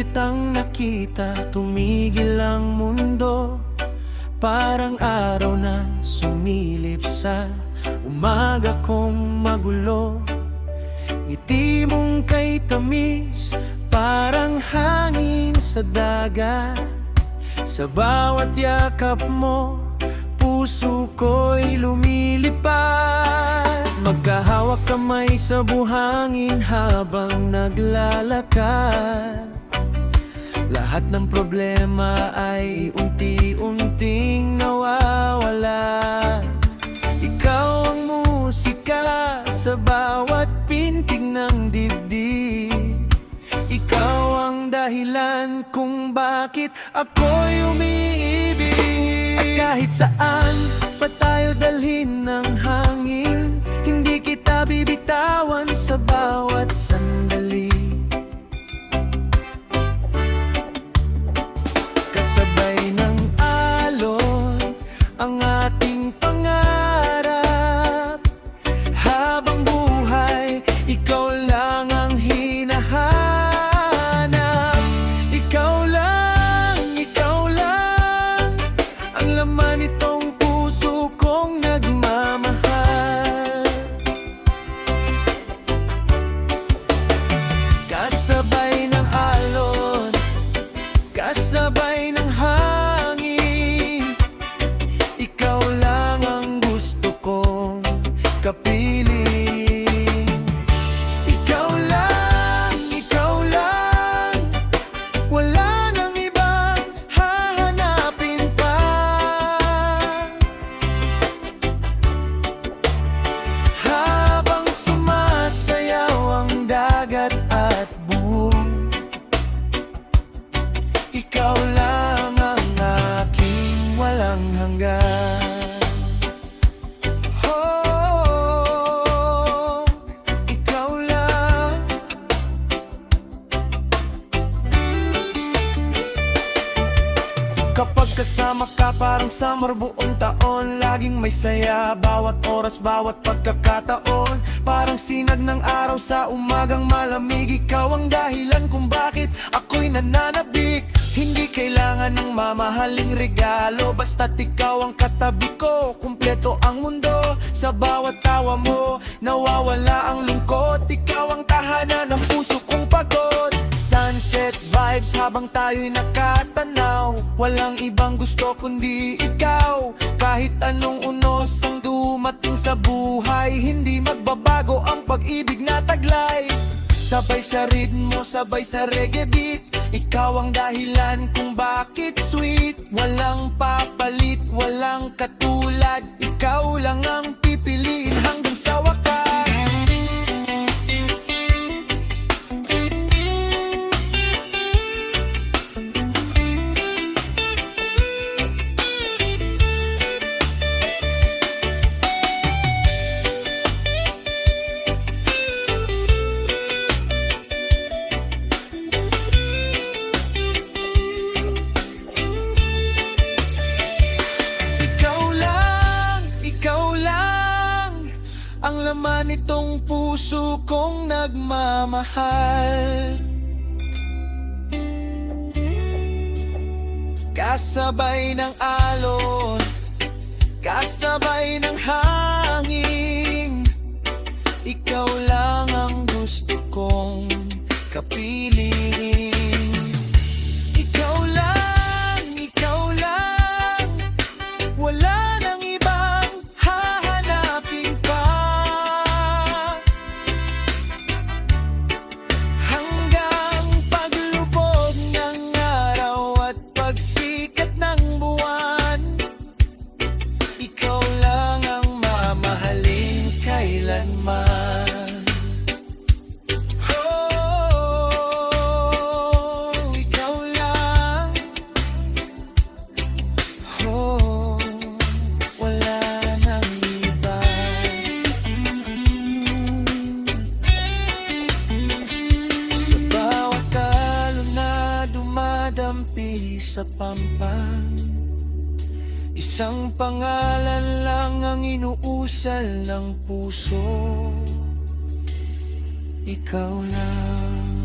kitang nakita, tumigil ang mundo. Parang araw na sumilip sa umaga kong magulo. Ngiti mong kay tamis, parang hangin sa dagat. Sa bawat yakap mo, puso ko'y lumilipad. Magkahawak kamay sa buhangin habang naglalakad. Lahat ng problema ay unti-unting nawawala. Ikaw ang musika sa bawat pintig ng dibdib. Ikaw ang dahilan kung bakit ako'y umiibig. At kahit saan pa tayo dalhin ng hangin, hindi kita bibitawan sa bawat sandali. Kasabay ng alon ang ating pangarap. Habang buhay, ikaw lang ang hinahanap. Ikaw lang ang laman nitong puso kong nagmamahal. Kasabay ng alon, kasabay ng hangin, ikaw lang ang gusto kong kapiling. Ikaw lang, wala nang ibang hahanapin pa. Habang sumasayaw ang dagat at buhok, ikaw lang ang aking walang hanggan. Oh, ikaw lang. Kapag kasama ka parang summer buong taon, laging may saya, bawat oras, bawat pagkakataon. Parang sinag ng araw sa umagang malamig. Ikaw ang dahilan kung bakit ako'y nananabik. Hindi kailangan ng mamahaling regalo, basta't ikaw ang katabi ko. Kumpleto ang mundo, sa bawat tawa mo nawawala ang lungkot. Ikaw ang tahanan ng puso kong pagod. Sunset vibes habang tayo'y nakatanaw, walang ibang gusto kundi ikaw. Kahit anong unos ang dumating sa buhay, hindi magbabago ang pag-ibig na taglay. Sabay sa ritmo, sabay sa reggae beat, ikaw ang dahilan kung bakit sweet. Walang papalit, walang katulad, ikaw lang ang pipiliin hanggang sa wakas. Ang laman nitong puso kong nagmamahal. Kasabay ng alon, kasabay ng hangin, ikaw lang ang gusto kong kapiling. Ikaw lang, wala nang ibang hahanapin pa. Hanggang paglubog ng araw at pagsikat ng buwan, ikaw lang ang mamahalin kailanman. Oh, ikaw lang. Oh, wala nang iba. Sa bawat alon na dumadampi sa pampang, isang pangalan lang ang inuusal ng puso, ikaw lang.